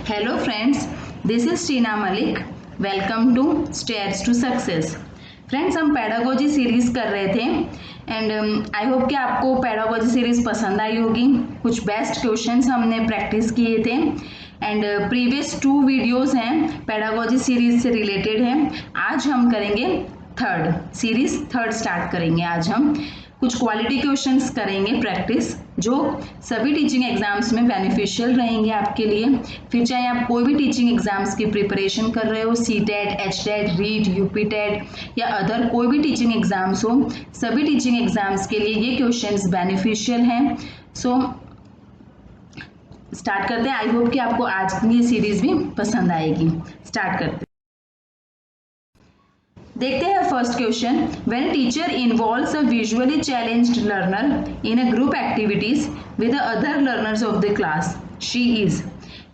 Hello friends, this is Tina Malik. Welcome to Stairs to Success. Friends, हम pedagogy series कर रहे थे and I hope कि आपको पेडागोजी सीरीज पसंद आई होगी। कुछ बेस्ट क्वेश्चंस हमने प्रैक्टिस किए थे एंड प्रीवियस 2 वीडियोस हैं पेडागोजी सीरीज से रिलेटेड हैं। आज हम करेंगे थर्ड स्टार्ट करेंगे। आज हम कुछ क्वालिटी क्वेश्चंस करेंगे प्रैक्टिस, जो सभी टीचिंग एग्जाम्स में बेनिफिशियल रहेंगे आपके लिए। फिर चाहे आप कोई भी टीचिंग एग्जाम्स की प्रिपरेशन कर रहे हो, सीटेट, एचटेट, रीट, यूपीटेट या अदर कोई भी टीचिंग एग्जाम्स हो, सभी टीचिंग एग्जाम्स के लिए ये क्वेश्चंस बेनिफिशियल हैं। सो स्टार्ट करते हैं। आई होप कि आपको आज की ये सीरीज भी पसंद आएगी। स्टार्ट करते हैं। देखते हैं first question. When teacher involves a visually challenged learner in a group activities with other learners of the class, she is.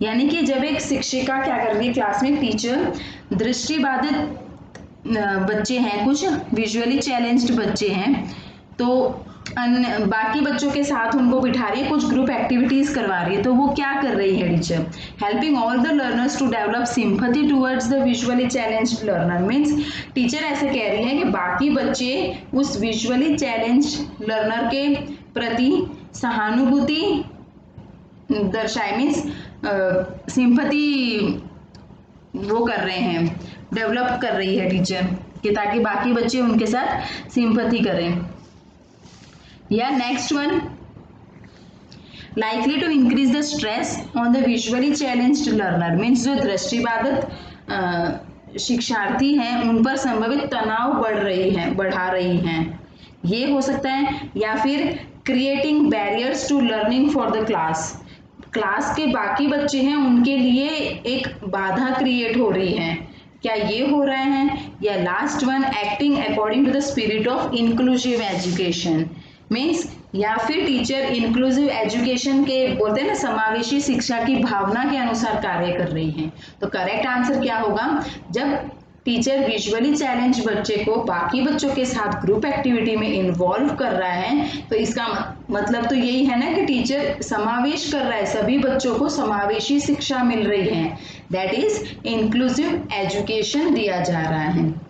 यानी कि जब एक शिक्षिका क्या कर रही है क्लास में, टीचर दृष्टिबाधित बच्चे हैं, कुछ विजुअली चैलेंज्ड बच्चे हैं, तो बाकी बच्चों के साथ उनको बिठा रही है, कुछ ग्रुप एक्टिविटीज करवा रही है। तो वो क्या कर रही है teacher? Helping all the learners to develop sympathy towards the visually challenged learner. Means teacher ऐसे कह रही है कि बाकी बच्चे उस विजुअली चैलेंज्ड लर्नर के प्रति सहानुभूति दर्शाए, मीन्स सिंपैथी वो कर रहे हैं, डेवलप कर रही है टीचर कि ताकि बाकी बच्चे उनके साथ सिंपैथी करें। या next one, likely to increase the stress on the visually challenged learner. Means जो दृष्टिबाधित शिक्षार्थी हैं उन पर संभावित तनाव बढ़ा रही हैं, ये हो सकता है। या फिर creating barriers to learning for the class के बाकी बच्चे हैं उनके लिए एक बाधा क्रिएट हो रही है, क्या ये हो रहे हैं? या last one, acting according to the spirit of inclusive education. Means या फिर टीचर इंक्लूसिव एजुकेशन के बोलते हैं ना, समावेशी शिक्षा की भावना के अनुसार कार्य कर रही है। तो करेक्ट आंसर क्या होगा? जब टीचर विजुअली चैलेंज बच्चे को बाकी बच्चों के साथ ग्रुप एक्टिविटी में इन्वॉल्व कर रहा है, तो इसका मतलब तो यही है ना कि टीचर समावेश कर रहा है, सभी बच्चों को समावेशी शिक्षा मिल रही है, दैट इज इंक्लूसिव एजुकेशन दिया जा रहा है।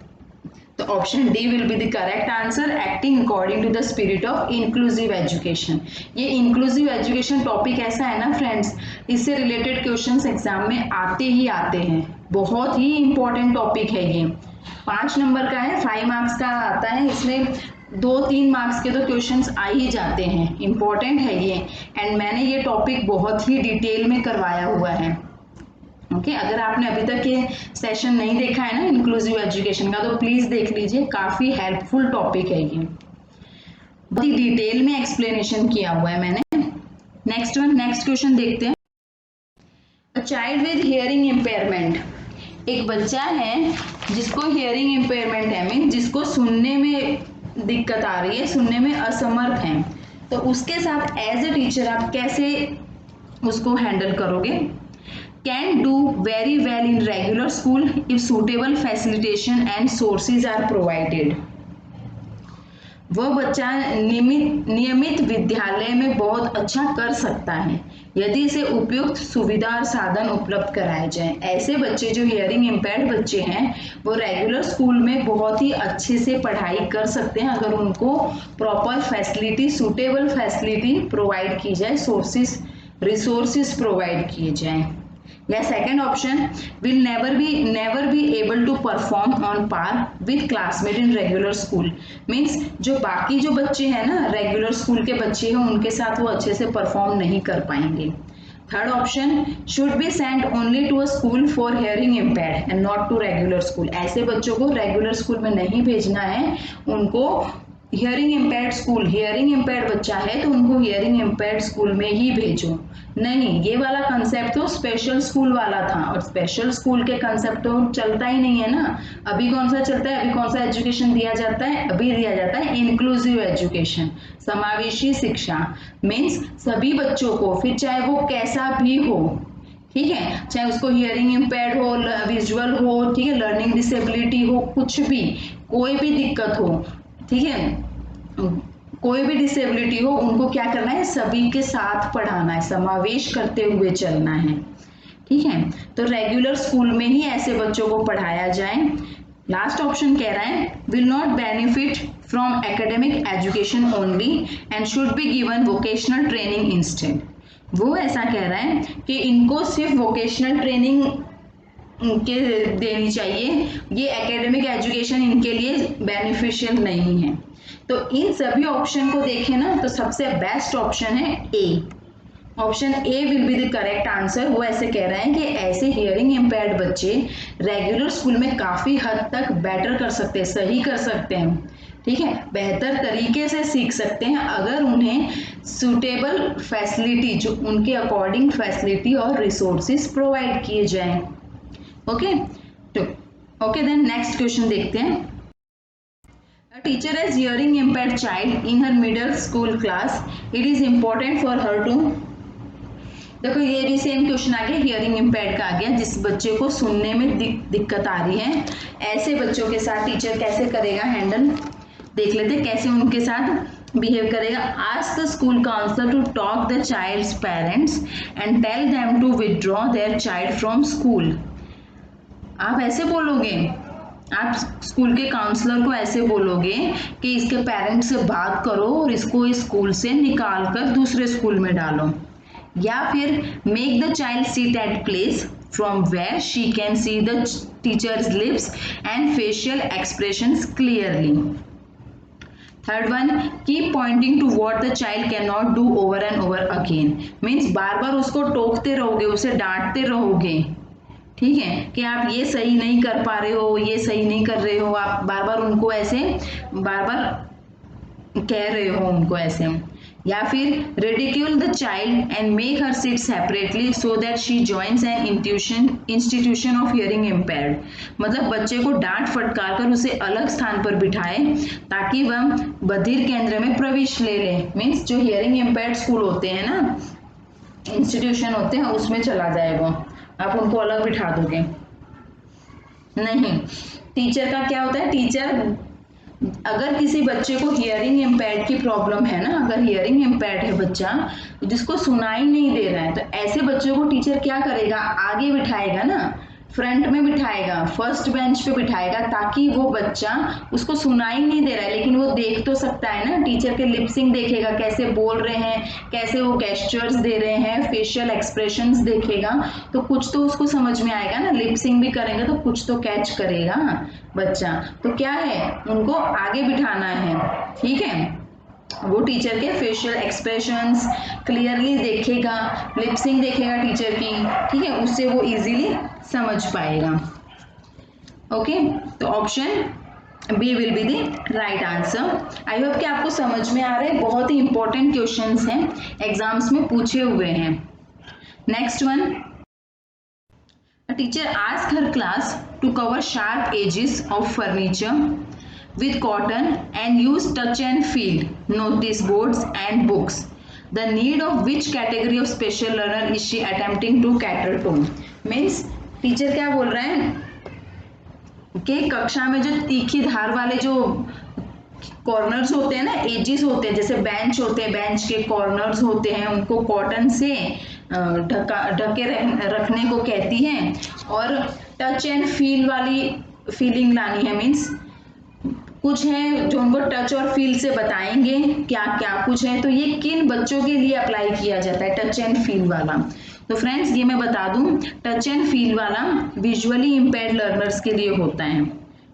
तो option D will be the correct answer, acting according to the spirit of inclusive education. ये इंक्लूसिव एजुकेशन टॉपिक ऐसा है ना फ्रेंड्स, इससे रिलेटेड क्वेश्चंस एग्जाम में आते ही आते हैं, बहुत ही इंपॉर्टेंट टॉपिक है ये। 5 नंबर का है, 5 मार्क्स का आता है, इसमें 2-3 मार्क्स के तो क्वेश्चंस आ ही जाते हैं, इंपॉर्टेंट है ये। एंड मैंने ये टॉपिक बहुत ही डिटेल में करवाया हुआ है। ओके, अगर आपने अभी तक ये सेशन नहीं देखा है ना इंक्लूसिव एजुकेशन का, तो प्लीज देख लीजिए, काफी हेल्पफुल टॉपिक है ये, बहुत ही डिटेल में एक्सप्लेनेशन किया हुआ है मैंने। नेक्स्ट क्वेश्चन देखते हैं। A child with hearing impairment, एक बच्चा है जिसको हियरिंग इम्पेयरमेंट है, मीन जिसको सुनने में दिक्कत आ रही है, सुनने में असमर्थ है, तो उसके साथ एज ए टीचर आप कैसे उसको हैंडल करोगे? Can do very well in regular school if suitable facilitation and sources are provided. वह बच्चा नियमित विद्यालय में बहुत अच्छा कर सकता है यदि इसे उपयुक्त सुविधा और साधन उपलब्ध कराए जाएं। ऐसे बच्चे जो हियरिंग इम्पेयर्ड बच्चे हैं वो रेगुलर स्कूल में बहुत ही अच्छे से पढ़ाई कर सकते हैं अगर उनको proper facility, suitable facility provide की जाए, रिसोर्सेज प्रोवाइड किए जाएं। या second option, will never be able to perform on par with classmate in regular school. Means जो बाकी जो बच्चे हैं ना, रेगुलर स्कूल के बच्चे हैं, उनके साथ वो अच्छे से परफॉर्म नहीं कर पाएंगे। Third option, should be sent only to a school for hearing impaired and not to regular school. ऐसे बच्चों को रेगुलर स्कूल में नहीं भेजना है, उनको हियरिंग इम्पेयर्ड बच्चा है तो उनको हियरिंग इम्पेयर्ड स्कूल में ही भेजो। नहीं, ये वाला कंसेप्ट तो स्पेशल स्कूल वाला था, और स्पेशल स्कूल के कंसेप्ट तो चलता ही नहीं है ना। अभी कौन सा चलता है? अभी कौन सा एजुकेशन दिया जाता है? अभी दिया जाता है इंक्लूसिव एजुकेशन, समावेशी शिक्षा। मीन्स सभी बच्चों को, फिर चाहे वो कैसा भी हो, ठीक है, चाहे उसको हियरिंग इम्पेयर्ड हो, विजुअल हो, ठीक है, लर्निंग डिसेबिलिटी हो, कुछ भी, कोई भी दिक्कत हो, ठीक है, कोई भी डिसेबिलिटी हो, उनको क्या करना है? सभी के साथ पढ़ाना है, समावेश करते हुए चलना है। ठीक है, तो रेगुलर स्कूल में ही ऐसे बच्चों को पढ़ाया जाए। लास्ट ऑप्शन कह रहा है will not benefit from academic education only and should be given vocational training instead. वो ऐसा कह रहा है कि इनको सिर्फ वोकेशनल ट्रेनिंग के देनी चाहिए, ये एकेडमिक एजुकेशन इनके लिए बेनिफिशियल नहीं है। तो इन सभी ऑप्शन को देखें ना तो सबसे बेस्ट ऑप्शन है A. Option A will be the correct answer. वो ऐसे कह रहे हैं कि ऐसे हियरिंग इम्पेयर्ड बच्चे रेगुलर स्कूल में काफी हद तक बेटर कर सकते हैं, सही कर सकते हैं, ठीक है, बेहतर तरीके से सीख सकते हैं अगर उन्हें सुटेबल फैसिलिटी, जो उनके अकॉर्डिंग फैसिलिटी और रिसोर्सेज प्रोवाइड किए जाएं। ओके, तो ओके देन नेक्स्ट क्वेश्चन देखते हैं। A teacher has hearing impaired child in her middle school class. It is important for her to, देखो ये भी सेम क्वेश्चन आ गया, हियरिंग इम्पेयर्ड का आ गया, जिस बच्चे को सुनने में दिक्कत आ रही है, ऐसे बच्चों के साथ टीचर कैसे करेगा हैंडल, देख लेते कैसे उनके साथ बिहेव करेगा। Ask the school counsellor to talk the child's parents and tell them to withdraw their child from school. आप ऐसे बोलोगे, आप स्कूल के काउंसलर को ऐसे बोलोगे कि इसके पेरेंट्स से बात करो और इसको इस स्कूल से निकाल कर दूसरे स्कूल में डालो, या फिर make the child sit at place from where she can see the teachers lips and facial expressions clearly. Third one, keep pointing to what the child can not do over and over again. Means बार बार उसको टोकते रहोगे, उसे डांटते रहोगे, ठीक है, कि आप ये सही नहीं कर पा रहे हो, ये सही नहीं कर रहे हो, आप बार बार उनको ऐसे बार बार कह रहे हो उनको ऐसे। या फिर ridicule the child and make her sit separately so that she joins an institution of hearing impaired. मतलब बच्चे को डांट फटकार कर उसे अलग स्थान पर बिठाए ताकि वह बधिर केंद्र में प्रवेश ले ले। मीन्स जो हियरिंग इम्पेयर्ड स्कूल होते हैं ना, इंस्टीट्यूशन होते हैं, उसमें चला जाए वो, आप उनको अलग बिठा दोगे नहीं। टीचर का क्या होता है, टीचर अगर किसी बच्चे को हियरिंग इम्पेयर्ड की प्रॉब्लम है ना, अगर हियरिंग इम्पेयर्ड है बच्चा जिसको सुनाई नहीं दे रहा है, तो ऐसे बच्चों को टीचर क्या करेगा, आगे बिठाएगा ना, फ्रंट में बिठाएगा, फर्स्ट बेंच पे बिठाएगा, ताकि वो बच्चा, उसको सुनाई नहीं दे रहा है लेकिन वो देख तो सकता है ना, टीचर के लिपसिंग देखेगा, कैसे बोल रहे हैं, कैसे वो गेस्चर्स दे रहे हैं, फेशियल एक्सप्रेशंस देखेगा, तो कुछ तो उसको समझ में आएगा ना, लिपसिंग भी करेंगे तो कुछ तो कैच करेगा बच्चा। तो क्या है, उनको आगे बिठाना है, ठीक है, वो टीचर के फेशियल एक्सप्रेशंस क्लियरली देखेगा, लिपसिंग देखेगा टीचर की, ठीक है, उससे वो इजीली समझ पाएगा। ओके, तो option B will be the right answer. I hope कि आपको समझ में आ रहा है, बहुत ही इंपॉर्टेंट क्वेश्चंस हैं, एग्जाम्स में पूछे हुए हैं। Next one, a teacher ask her class to cover sharp edges of furniture with cotton and use touch and feel notice boards and books. The need of which category of special learner is she attempting to cater to? Means teacher क्या बोल रहे हैं कि कक्षा में जो तीखी धार वाले जो कॉर्नर्स होते हैं ना, एजेस होते हैं, जैसे बेंच होते हैं, बेंच के कॉर्नर्स होते हैं, उनको कॉटन से ढके रखने को कहती हैं, और टच एंड फील वाली फीलिंग लानी है। मीन्स कुछ है जो उनको टच और फील से बताएंगे क्या क्या कुछ है, तो ये किन बच्चों के लिए अप्लाई किया जाता है टच एंड फील वाला। तो फ्रेंड्स ये मैं बता दूं, टच एंड फील वाला विजुअली इम्पेयर्ड लर्नर्स के लिए होता है,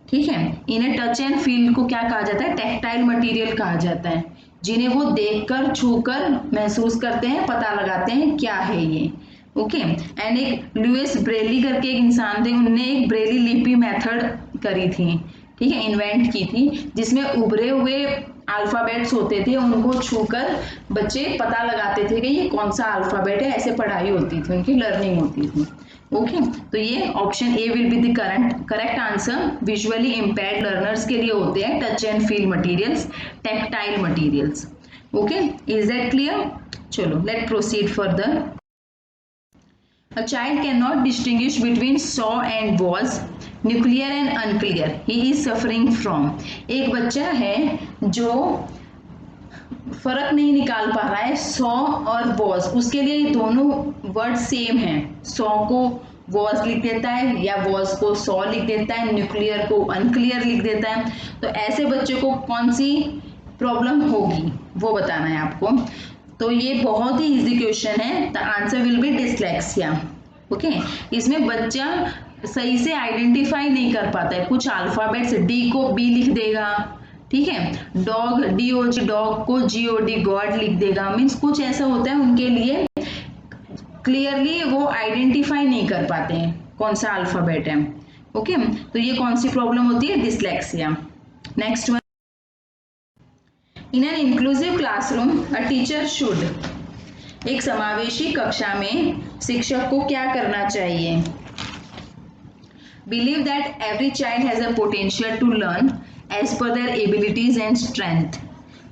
ठीक है। इन्हें टच एंड फील को क्या कहा जाता है, टैक्टाइल मटेरियल कहा जाता है, जिन्हें वो देखकर छूकर महसूस करते हैं, पता लगाते हैं क्या है ये। ओके, एंड एक लुइस ब्रेली करके एक इंसान थे, उनने एक ब्रेली लिपि मेथड करी थी, ठीक है, इन्वेंट की थी, जिसमें उभरे हुए अल्फाबेट्स होते थे, उनको छूकर बच्चे पता लगाते थे कि ये कौन सा अल्फाबेट है, ऐसे पढ़ाई होती थी, उनकी लर्निंग होती थी। ओके, तो ये option A will be the correct answer. Visually impaired learners के लिए होते हैं touch and feel materials, tactile materials. Okay, is that clear? चलो let proceed further. A child cannot distinguish between saw and was, nuclear and unclear. He is suffering from. एक बच्चा है जो फर्क नहीं निकाल पा रहा है सॉ और वॉज, उसके लिए दोनों वर्ड सेम है। सॉ को वॉज लिख देता है या वॉज को सॉ लिख देता है, न्यूक्लियर को अनक्लियर लिख देता है। तो ऐसे बच्चे को कौन सी प्रॉब्लम होगी वो बताना है आपको। तो ये बहुत ही इजी क्वेश्चन है। The answer will be dyslexia. Okay, इसमें बच्चा सही से आइडेंटिफाई नहीं कर पाता है, कुछ अल्फाबेट्स डी को बी लिख देगा, ठीक है, डॉग DOG डॉग को GOD गॉड लिख देगा, मीन्स कुछ ऐसा होता है उनके लिए क्लियरली वो आइडेंटिफाई नहीं कर पाते हैं कौन सा अल्फाबेट है। ओके, तो ये कौन सी प्रॉब्लम होती है, dyslexia. Next one, in an inclusive classroom a teacher should, एक समावेशी कक्षा में शिक्षक को क्या करना चाहिए, believe that every child has a potential to learn as per their abilities and strength,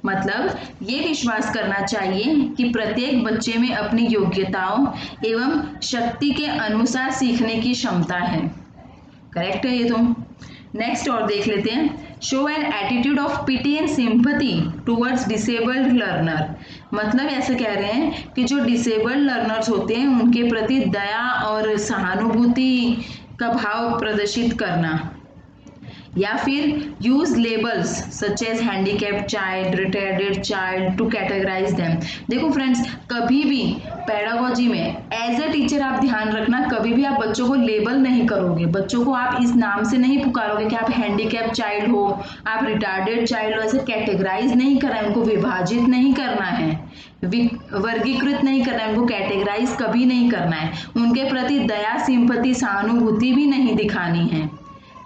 मतलब ये विश्वास करना चाहिए कि प्रत्येक बच्चे में अपनी योग्यताओं एवं शक्ति के अनुसार सीखने की क्षमता है। करेक्ट है ये तो। नेक्स्ट और देख लेते हैं, show an attitude of pity and sympathy towards disabled learner, मतलब ऐसे कह रहे हैं कि जो डिसेबल्ड लर्नर्स होते हैं उनके प्रति दया और सहानुभूति का भाव प्रदर्शित करना। या फिर use labels such as handicapped child, retarded child to categorise them. देखो फ्रेंड्स, कभी भी पेडागोजी में एज अ टीचर आप ध्यान रखना, कभी भी आप बच्चों को लेबल नहीं करोगे, बच्चों को आप इस नाम से नहीं पुकारोगे कि आप हैंडीकैप्ड चाइल्ड हो, आप रिटार्डेड चाइल्ड हो, ऐसे कैटेगराइज नहीं करना है, उनको विभाजित नहीं करना है, वर्गीकृत नहीं करना है, उनको कैटेगराइज कभी नहीं करना है, उनके प्रति दया, सिंपैथी, सहानुभूति भी नहीं दिखानी है,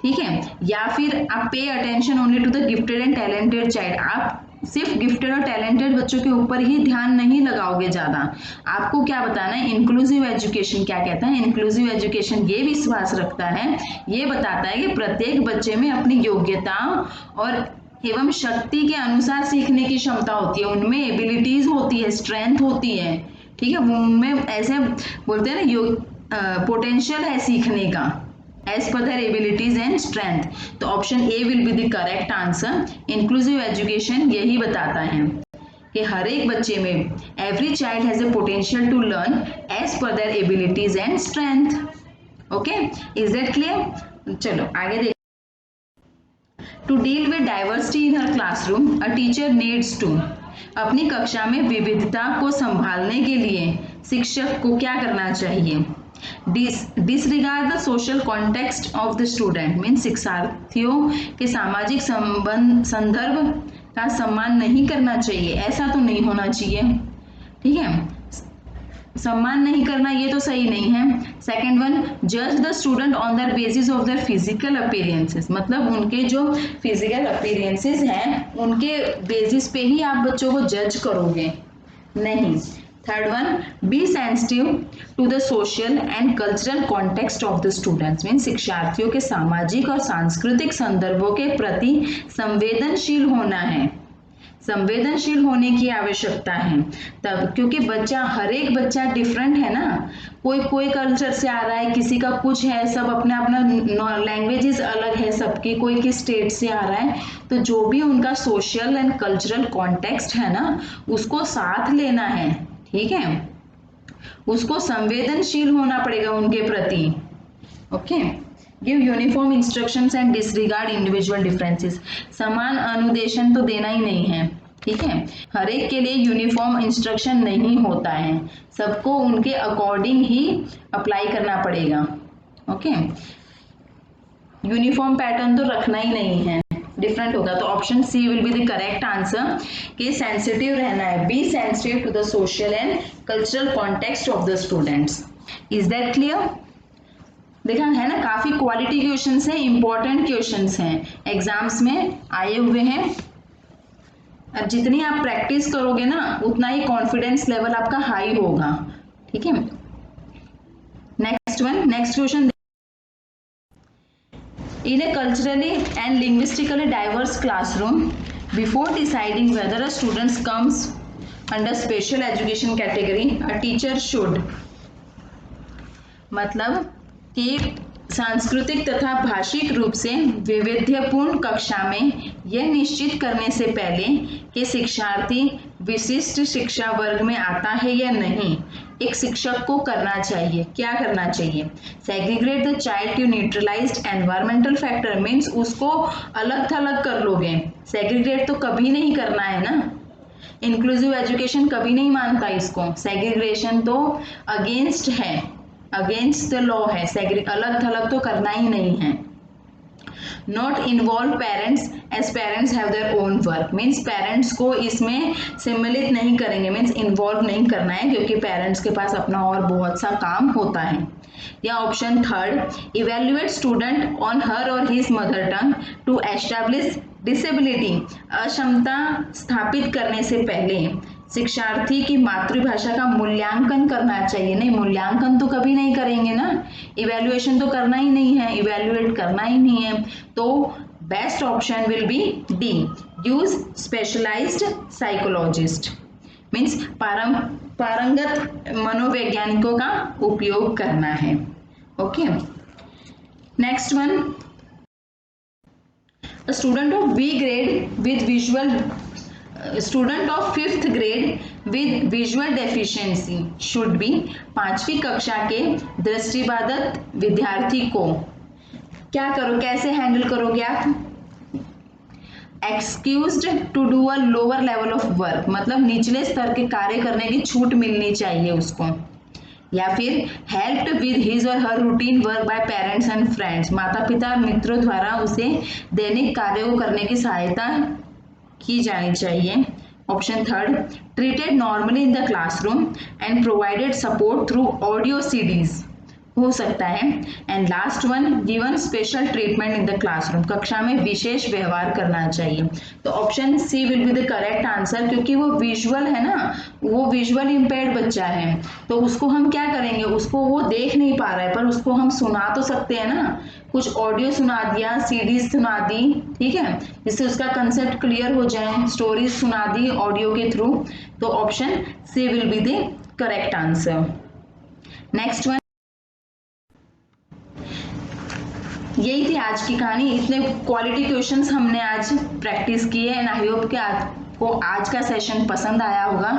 ठीक है। या फिर आप pay attention only to the gifted and talented child, आप सिर्फ गिफ्टेड और टैलेंटेड बच्चों के ऊपर ही ध्यान नहीं लगाओगे ज्यादा, आपको क्या बताना है, इंक्लूसिव एजुकेशन क्या कहता है, इंक्लूसिव एजुकेशन ये विश्वास रखता है, ये बताता है कि प्रत्येक बच्चे में अपनी योग्यता और एवं शक्ति के अनुसार सीखने की क्षमता होती है, उनमें एबिलिटीज होती है, स्ट्रेंथ होती है, ठीक है, उनमें ऐसे बोलते हैं ना पोटेंशियल है सीखने का, as per their abilities and strength। तो option A will be the correct answer. Inclusive education यही बताता है कि हर एक बच्चे में every child has a potential to learn as per their abilities and strength. Okay, is that clear? चलो आगे देख। To deal with diversity in हर classroom a teacher needs to, अपनी कक्षा में विविधता को संभालने के लिए शिक्षक को क्या करना चाहिए, disregard the social context of the student, means शिक्षार्थियों के सामाजिक संदर्भ का सम्मान नहीं करना चाहिए, ऐसा तो नहीं होना चाहिए, ठीक है, सम्मान नहीं करना ये तो सही नहीं है। सेकेंड वन, जज the student on the basis of their physical appearances, मतलब उनके जो फिजिकल अपीयरेंसेस हैं उनके बेसिस पे ही आप बच्चों को जज करोगे, नहीं। Third one, be sensitive to the social and cultural context of the students, mean शिक्षार्थियों के सामाजिक और सांस्कृतिक संदर्भों के प्रति संवेदनशील होना है, संवेदनशील होने की आवश्यकता है तब, क्योंकि बच्चा, हर एक बच्चा डिफरेंट है ना, कोई कल्चर से आ रहा है, किसी का कुछ है, सब अपना अपना लैंग्वेजेस अलग है सबकी, कोई किस स्टेट से आ रहा है, तो जो भी उनका सोशल एंड कल्चरल कॉन्टेक्स्ट है ना उसको साथ लेना है, ठीक है, उसको संवेदनशील होना पड़ेगा उनके प्रति। Okay, give uniform instructions and disregard individual differences, समान अनुदेशन तो देना ही नहीं है, ठीक है, हर एक के लिए यूनिफॉर्म इंस्ट्रक्शन नहीं होता है, सबको उनके अकॉर्डिंग ही अप्लाई करना पड़ेगा। ओके, यूनिफॉर्म पैटर्न तो रखना ही नहीं है, डिफरेंट होगा, तो option C will be the correct answer कि सेंसिटिव रहना है, be sensitive to the social and cultural context of the students. Is that clear? देखा है ना, काफी क्वालिटी क्वेश्चंस हैं, इंपॉर्टेंट क्वेश्चंस हैं, एग्जाम्स में आए हुए हैं, अब जितनी आप प्रैक्टिस करोगे ना उतना ही कॉन्फिडेंस लेवल आपका हाई होगा, ठीक है। Next one, next question, in a culturally and linguistically diverse classroom, before deciding whether a student comes under special education category, a teacher should, मतलब कि सांस्कृतिक तथा भाषिक रूप से वैविध्यपूर्ण कक्षा में यह निश्चित करने से पहले कि शिक्षार्थी विशिष्ट शिक्षा वर्ग में आता है या नहीं, एक शिक्षक को करना चाहिए। क्या करना चाहिए? Segregate the child to neutralized environmental factor, means उसको अलग थलग कर लोगे। सेग्रीगेट तो कभी नहीं करना है ना, इंक्लूसिव एजुकेशन कभी नहीं मानता इसको। सेग्रीगेशन तो अगेंस्ट है, अगेंस्ट द लॉ है। अलग थलग तो करना ही नहीं है। Not involve parents as parents have their own work, means parents को इसमें सम्मिलित नहीं करेंगे, मीन्स इन्वॉल्व नहीं करना है, क्योंकि पेरेंट्स के पास अपना और बहुत सा काम होता है। या option third, evaluate student on her और his mother tongue to establish disability, अक्षमता स्थापित करने से पहले शिक्षार्थी की मातृभाषा का मूल्यांकन करना चाहिए। नहीं, मूल्यांकन तो कभी नहीं करेंगे ना, इवैल्यूएशन तो करना ही नहीं है, इवैल्यूएट करना ही नहीं है। तो best option will be D, use specialized psychologist, means पारंगत मनोवैज्ञानिकों का उपयोग करना है। Okay, next one, a student of B grade with visual student of 5th grade with visual deficiency should be, 5वीं कक्षा के दृष्टिबाधित विद्यार्थी को क्या करो, कैसे हैंडल करोगे आप? Excused to do a lower level of work, मतलब निचले स्तर के कार्य करने की छूट मिलनी चाहिए उसको। या फिर हेल्प्ड विद हिज और her routine work by parents and friends, माता पिता और मित्रों द्वारा उसे दैनिक कार्यों को करने की सहायता की जानी चाहिए। Option third, treated normally in the classroom and provided support through audio CDs, हो सकता है। And last one, given special treatment in the classroom, कक्षा में विशेष व्यवहार करना चाहिए। तो option C will be the correct answer, क्योंकि वो विजुअल है ना, वो विजुअल इम्पेयर्ड बच्चा है, तो उसको हम क्या करेंगे, उसको वो देख नहीं पा रहा है पर उसको हम सुना तो सकते हैं ना, कुछ ऑडियो सुना दिया, सीडीज सुना दी, ठीक है, जिससे उसका कंसेप्ट क्लियर हो जाए, स्टोरीज सुना दी ऑडियो के थ्रू। तो option C will be the correct answer. Next one, यही थी आज की कहानी। इतने क्वालिटी क्वेश्चंस हमने आज प्रैक्टिस किए एंड आई होप कि आपको आज का सेशन पसंद आया होगा।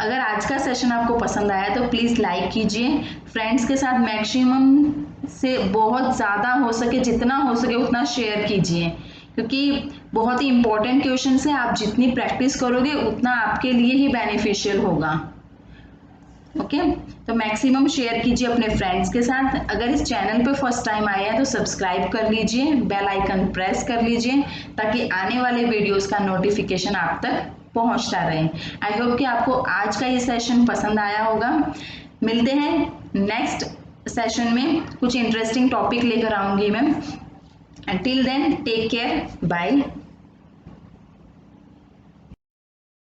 अगर आज का सेशन आपको पसंद आया तो प्लीज़ लाइक कीजिए, फ्रेंड्स के साथ मैक्सिमम से बहुत ज़्यादा हो सके, जितना हो सके उतना शेयर कीजिए, क्योंकि बहुत ही इंपॉर्टेंट क्वेश्चन है। आप जितनी प्रैक्टिस करोगे उतना आपके लिए ही बेनिफिशियल होगा। ओके, तो मैक्सिमम शेयर कीजिए अपने फ्रेंड्स के साथ। अगर इस चैनल पे फर्स्ट टाइम आए हैं तो सब्सक्राइब कर लीजिए, बेल आइकन प्रेस कर लीजिए, ताकि आने वाले वीडियोस का नोटिफिकेशन आप तक पहुंचता रहे। आई होप कि आपको आज का ये सेशन पसंद आया होगा। मिलते हैं नेक्स्ट सेशन में, कुछ इंटरेस्टिंग टॉपिक लेकर आऊंगी मैं। Till then take care, bye.